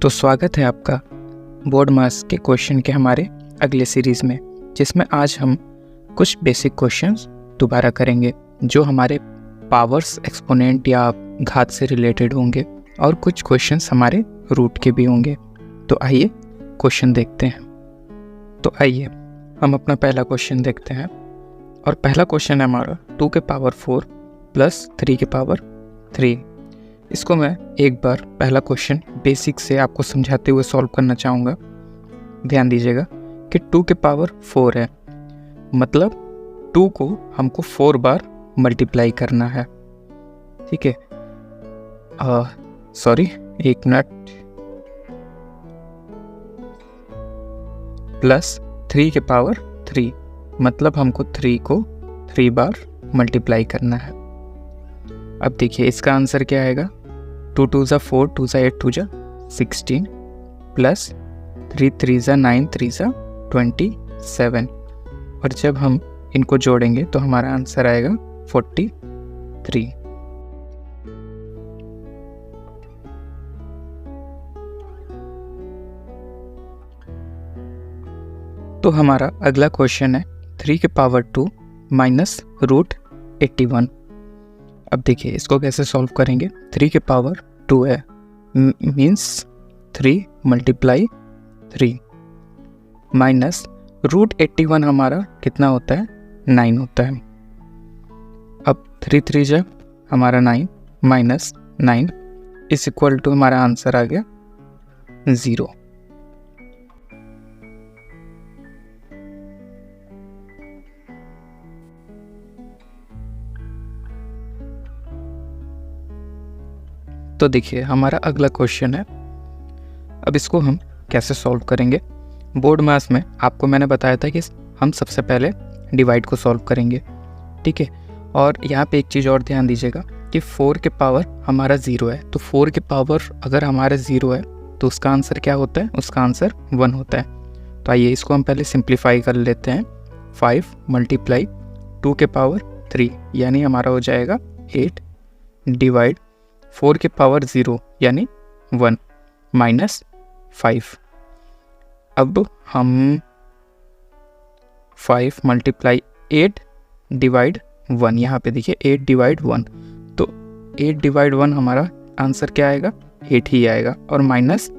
तो स्वागत है आपका बोर्ड मास के क्वेश्चन के हमारे अगले सीरीज़ में, जिसमें आज हम कुछ बेसिक क्वेश्चंस दोबारा करेंगे जो हमारे पावर्स, एक्सपोनेंट या घात से रिलेटेड होंगे और कुछ क्वेश्चंस हमारे रूट के भी होंगे। तो आइए क्वेश्चन देखते हैं। तो आइए हम अपना पहला क्वेश्चन देखते हैं और पहला क्वेश्चन है हमारा 2 के पावर 4 प्लस 3 के पावर 3। इसको मैं एक बार पहला क्वेश्चन बेसिक से आपको समझाते हुए सॉल्व करना चाहूँगा। ध्यान दीजिएगा कि 2 के पावर 4 है, मतलब 2 को हमको 4 बार मल्टीप्लाई करना है। ठीक है, सॉरी एक मिनट, प्लस 3 के पावर 3, मतलब हमको 3 को 3 बार मल्टीप्लाई करना है। अब देखिए इसका आंसर क्या आएगा। 2 2 ज़ा 4, 2 ज़ा 8, 2 ज़ा 16 प्लस 3 3 ज़ा 9, 3 ज़ा 27, और जब हम इनको जोड़ेंगे तो हमारा आंसर आएगा 43। तो हमारा अगला क्वेश्चन है 3 के पावर 2 माइनस रूट 81। अब देखिए इसको कैसे सॉल्व करेंगे। 3 के पावर 2 है, मीन्स 3 मल्टीप्लाई 3, माइनस रूट 81 हमारा कितना होता है, 9 होता है। अब 3 3 जब हमारा 9 माइनस 9 इस इक्वल टू हमारा आंसर आ गया 0। तो देखिए हमारा अगला क्वेश्चन है। अब इसको हम कैसे सॉल्व करेंगे। बोर्ड मास में आपको मैंने बताया था कि हम सबसे पहले डिवाइड को सॉल्व करेंगे, ठीक है। और यहाँ पे एक चीज़ और ध्यान दीजिएगा कि 4 के पावर हमारा 0 है, तो 4 के पावर अगर हमारा 0 है तो उसका आंसर क्या होता है, उसका आंसर 1 होता है। तो आइए इसको हम पहले सिंप्लीफाई कर लेते हैं। 5 मल्टीप्लाई 2 के पावर 3, यानी हमारा हो जाएगा 8 डिवाइड 4 के पावर 0 यानी 1 माइनस 5। अब हम 5 मल्टीप्लाई 8 डिवाइड 1, यहाँ पे देखिए 8 डिवाइड 1, तो 8 डिवाइड 1 हमारा आंसर क्या आएगा, 8 ही आएगा, और माइनस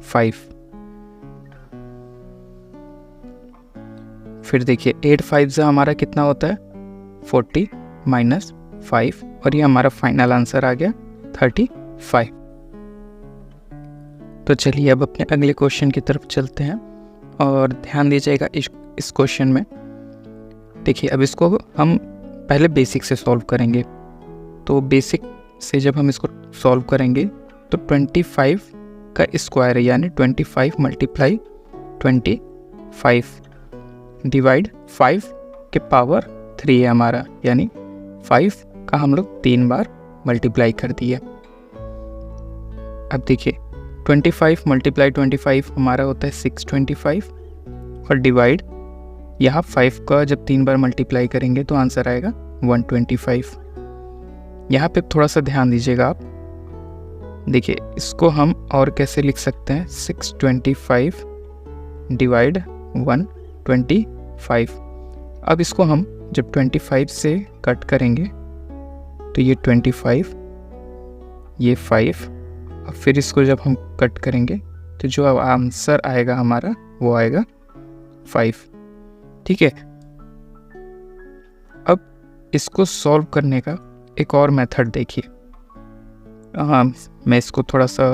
5। फिर देखिए 8 5 से हमारा कितना होता है, 40 माइनस 5, और ये हमारा फाइनल आंसर आ गया 35। तो चलिए अब अपने अगले क्वेश्चन की तरफ चलते हैं और ध्यान दीजिएगा इस क्वेश्चन में। देखिए अब इसको हम पहले बेसिक से सॉल्व करेंगे। तो बेसिक से जब हम इसको सॉल्व करेंगे तो 25 का स्क्वायर है, यानी 25 मल्टीप्लाई 25 डिवाइड 5 के पावर 3 है हमारा, यानी 5 का हम लोग 3 बार मल्टीप्लाई कर दिए। अब देखिए 25 मल्टीप्लाई 25 हमारा होता है 625, और डिवाइड यहाँ 5 का जब 3 बार मल्टीप्लाई करेंगे तो आंसर आएगा 125। यहाँ पे थोड़ा सा ध्यान दीजिएगा आप। देखिए इसको हम और कैसे लिख सकते हैं, 625 डिवाइड 125। अब इसको हम जब 25 से कट करेंगे तो ये 25, ये 5, और फिर इसको जब हम कट करेंगे तो जो अब आंसर आएगा हमारा वो आएगा 5, ठीक है। अब इसको सॉल्व करने का एक और मेथड देखिए। हाँ, मैं इसको थोड़ा सा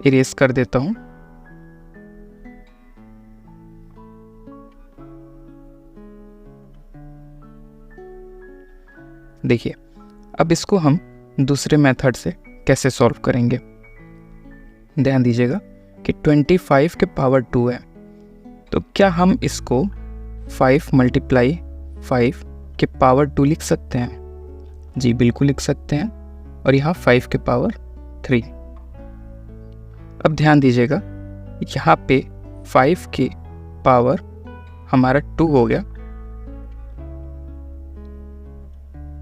इरेज कर देता हूँ। देखिए अब इसको हम दूसरे मेथड से कैसे सॉल्व करेंगे। ध्यान दीजिएगा कि 25 के पावर 2 है, तो क्या हम इसको 5 मल्टीप्लाई 5 के पावर 2 लिख सकते हैं? जी बिल्कुल लिख सकते हैं, और यहाँ 5 के पावर 3। अब ध्यान दीजिएगा यहाँ पे 5 के पावर हमारा 2 हो गया।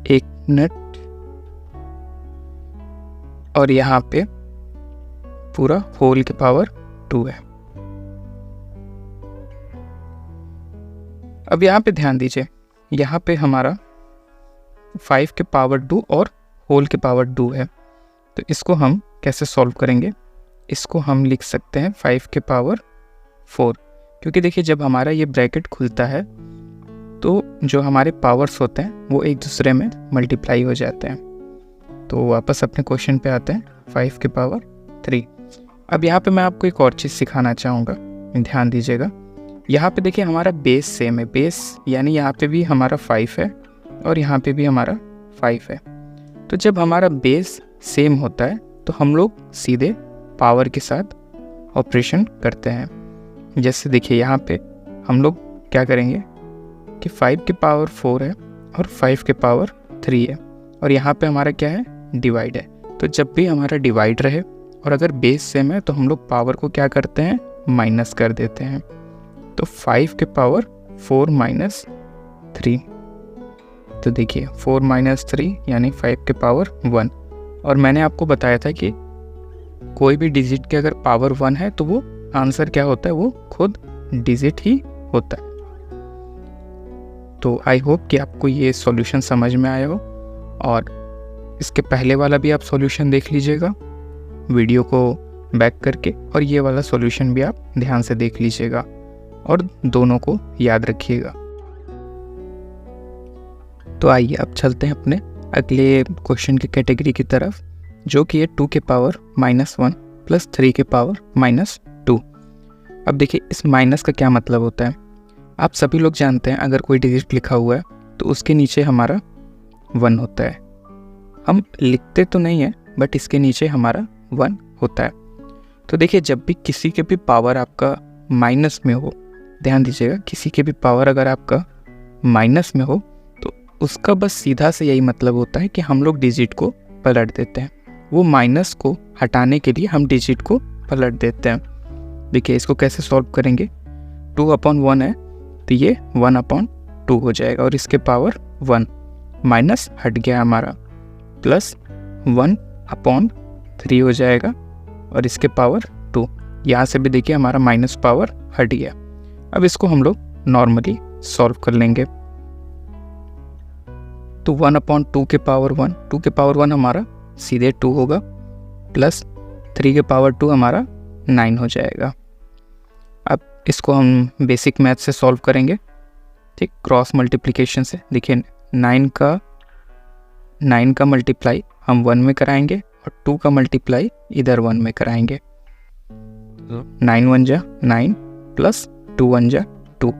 एक मिनट, और यहाँ पे पूरा होल के पावर 2 है। अब यहाँ पे ध्यान दीजिए, यहाँ पे हमारा 5 के पावर 2 और होल के पावर 2 है, तो इसको हम कैसे सॉल्व करेंगे? इसको हम लिख सकते हैं 5 के पावर 4, क्योंकि देखिए जब हमारा ये ब्रैकेट खुलता है तो जो हमारे पावर्स होते हैं वो एक दूसरे में मल्टीप्लाई हो जाते हैं। तो वापस अपने क्वेश्चन पे आते हैं, 5 के पावर 3। अब यहाँ पे मैं आपको एक और चीज़ सिखाना चाहूँगा, ध्यान दीजिएगा। यहाँ पे देखिए हमारा बेस सेम है, बेस यानी यहाँ पे भी हमारा 5 है और यहाँ पे भी हमारा 5 है। तो जब हमारा बेस सेम होता है तो हम लोग सीधे पावर के साथ ऑपरेशन करते हैं। जैसे देखिए यहाँ पे हम लोग क्या करेंगे कि 5 के पावर 4 है और 5 के पावर 3 है, और यहाँ पे हमारा क्या है, डिवाइड है। तो जब भी हमारा डिवाइड रहे और अगर बेस सेम है तो हम लोग पावर को क्या करते हैं, माइनस कर देते हैं। तो 5 के पावर 4 माइनस 3, तो देखिए 4 माइनस 3 यानी 5 के पावर 1। और मैंने आपको बताया था कि कोई भी डिजिट के अगर पावर 1 है तो वो आंसर क्या होता है, वो खुद डिजिट ही होता है। तो आई होप कि आपको ये सॉल्यूशन समझ में आया हो, और इसके पहले वाला भी आप सॉल्यूशन देख लीजिएगा वीडियो को बैक करके, और ये वाला सॉल्यूशन भी आप ध्यान से देख लीजिएगा और दोनों को याद रखिएगा। तो आइए अब चलते हैं अपने अगले क्वेश्चन की कैटेगरी की तरफ, जो कि है 2 के पावर -1 प्लस 3 के पावर -2। अब देखिए इस माइनस का क्या मतलब होता है, आप सभी लोग जानते हैं अगर कोई डिजिट लिखा हुआ है तो उसके नीचे हमारा 1 होता है। हम लिखते तो नहीं है बट इसके नीचे हमारा 1 होता है। तो देखिए जब भी किसी के भी पावर आपका माइनस में हो, ध्यान दीजिएगा, किसी के भी पावर अगर आपका माइनस में हो तो उसका बस सीधा से यही मतलब होता है कि हम लोग डिजिट को पलट देते हैं। वो माइनस को हटाने के लिए हम डिजिट को पलट देते हैं। देखिए इसको कैसे सॉल्व करेंगे, 2/1 है तो ये 1/2 हो जाएगा, और इसके पावर 1 माइनस हट गया हमारा, प्लस 1/3 हो जाएगा, और इसके पावर 2। यहाँ से भी देखिए हमारा माइनस पावर हट गया। अब इसको हम लोग नॉर्मली सॉल्व कर लेंगे। तो 1/2 के पावर 1, 2 के पावर 1 हमारा सीधे 2 होगा, प्लस 3 के पावर 2 हमारा 9 हो जाएगा। अब इसको हम बेसिक मैथ से सॉल्व करेंगे, ठीक, क्रॉस मल्टीप्लिकेशन से। देखिए 9 का मल्टीप्लाई हम 1 में कराएंगे और 2 का मल्टीप्लाई इधर 1 में कराएंगे। 9 1 जा 9 प्लस 2 1 जा 2।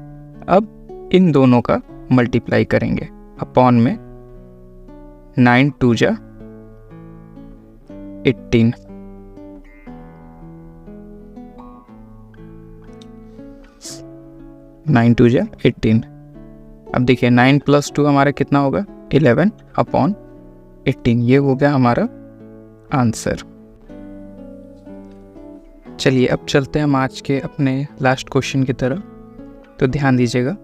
अब इन दोनों का मल्टीप्लाई करेंगे अपॉन में 9 2 जा 18, 9 2 जा 18। अब देखिए 9 प्लस 2 हमारा कितना होगा, 11/18। ये हो गया हमारा आंसर। चलिए अब चलते हैं हम आज के अपने लास्ट क्वेश्चन की तरफ। तो ध्यान दीजिएगा,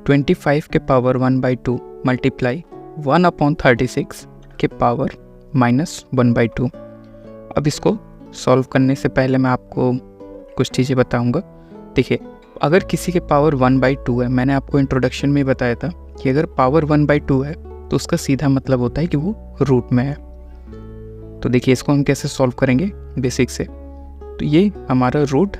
25 के पावर 1/2 मल्टीप्लाई 1/36 के पावर -1/2। अब इसको सॉल्व करने से पहले मैं आपको कुछ चीज़ें बताऊंगा। देखिए अगर किसी के पावर 1/2 है, मैंने आपको इंट्रोडक्शन में बताया था कि अगर पावर 1/2 है तो उसका सीधा मतलब होता है कि वो रूट में है। तो देखिए इसको हम कैसे सॉल्व करेंगे बेसिक से। तो ये हमारा रूट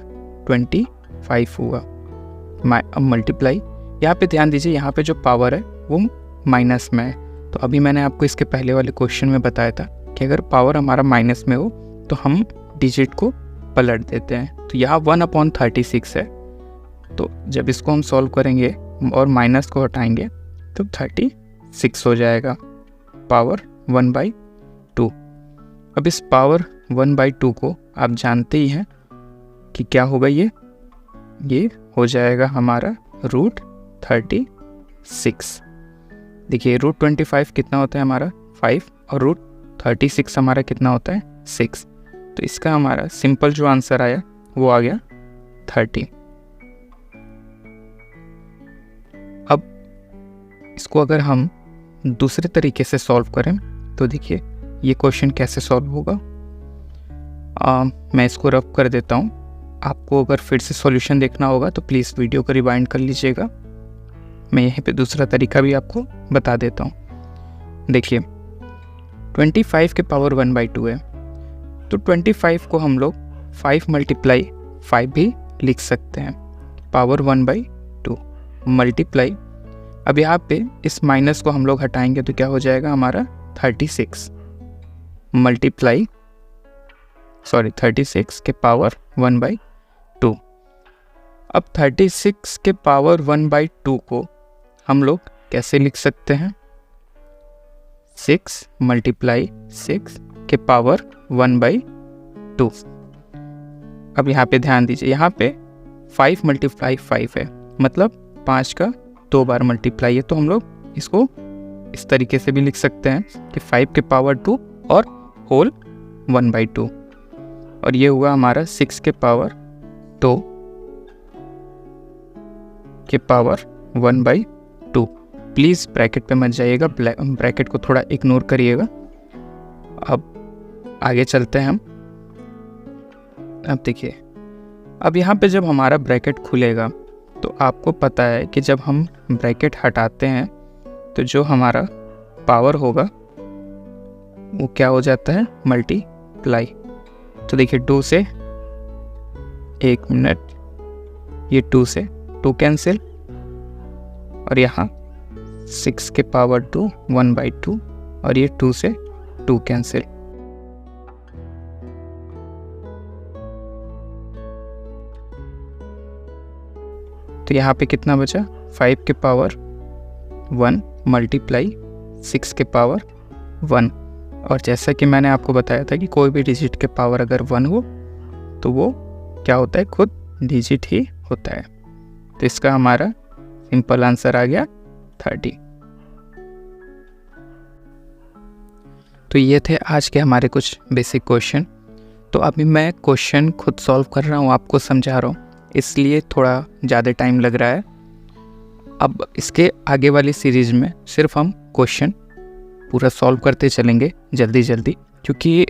25 होगा, अब मल्टीप्लाई, यहाँ पे ध्यान दीजिए यहाँ पे जो पावर है वो माइनस में है। तो अभी मैंने आपको इसके पहले वाले क्वेश्चन में बताया था कि अगर पावर हमारा माइनस में हो तो हम डिजिट को पलट देते हैं। तो यहाँ 1/36 है, तो जब इसको हम सॉल्व करेंगे और माइनस को हटाएंगे तो 36 हो जाएगा, पावर 1/2। अब इस पावर 1/2 को आप जानते ही हैं कि क्या होगा, ये हो जाएगा हमारा रूट 36। देखिए रूट 25 कितना होता है हमारा 5, और रूट 36 हमारा कितना होता है 6। तो इसका हमारा सिंपल जो आंसर आया वो आ गया 30। अब इसको अगर हम दूसरे तरीके से सॉल्व करें तो देखिए ये क्वेश्चन कैसे सॉल्व होगा। मैं इसको रफ कर देता हूँ। आपको अगर फिर से सॉल्यूशन देखना होगा तो प्लीज़ वीडियो को रिवाइंड कर लीजिएगा। मैं यहीं पे दूसरा तरीका भी आपको बता देता हूँ। देखिए 25 के पावर 1/2 है, तो 25 को हम लोग 5 × 5 भी लिख सकते हैं, पावर 1/2 मल्टीप्लाई। अब यहाँ पे इस माइनस को हम लोग हटाएंगे तो क्या हो जाएगा हमारा 36 36 के पावर 1/2। अब 36 के पावर 1/2 को हम लोग कैसे लिख सकते हैं, 6 × 6 के पावर 1/2। अब यहाँ पे ध्यान दीजिए, यहाँ पे 5 × 5 है, मतलब 5 का 2 बार मल्टीप्लाई है, तो हम लोग इसको इस तरीके से भी लिख सकते हैं कि 5 के पावर 2 और होल 1/2। और ये हुआ हमारा 6 के पावर 2 के पावर 1/2। प्लीज़ ब्रैकेट पे मत जाइएगा, ब्रैकेट को थोड़ा इग्नोर करिएगा। अब आगे चलते हैं हम। अब देखिए, अब यहाँ पे जब हमारा ब्रैकेट खुलेगा तो आपको पता है कि जब हम ब्रैकेट हटाते हैं तो जो हमारा पावर होगा वो क्या हो जाता है, मल्टीप्लाई। तो देखिए 2 से 1 मिनट, ये 2 से 2 कैंसिल, और यहाँ 6 के पावर 2 1/2, और ये 2 से 2 कैंसिल। तो यहाँ पे कितना बचा, 5 के पावर 1 मल्टीप्लाई 6 के पावर 1। और जैसा कि मैंने आपको बताया था कि कोई भी डिजिट के पावर अगर 1 हो तो वो क्या होता है, खुद डिजिट ही होता है। तो इसका हमारा सिंपल आंसर आ गया 30। तो ये थे आज के हमारे कुछ बेसिक क्वेश्चन। तो अभी मैं क्वेश्चन खुद सॉल्व कर रहा हूँ, आपको समझा रहा हूँ, इसलिए थोड़ा ज़्यादा टाइम लग रहा है। अब इसके आगे वाली सीरीज़ में सिर्फ हम क्वेश्चन पूरा सॉल्व करते चलेंगे जल्दी जल्दी, क्योंकि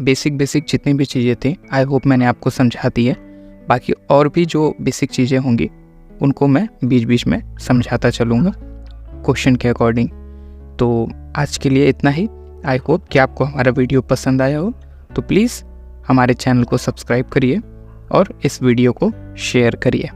बेसिक जितनी भी चीज़ें थी आई होप मैंने आपको समझा दी है। बाकी और भी जो बेसिक चीज़ें होंगी उनको मैं बीच बीच में समझाता चलूँगा क्वेश्चन के अकॉर्डिंग। तो आज के लिए इतना ही। आई होप कि आपको हमारा वीडियो पसंद आया हो, तो प्लीज़ हमारे चैनल को सब्सक्राइब करिए और इस वीडियो को शेयर करिए।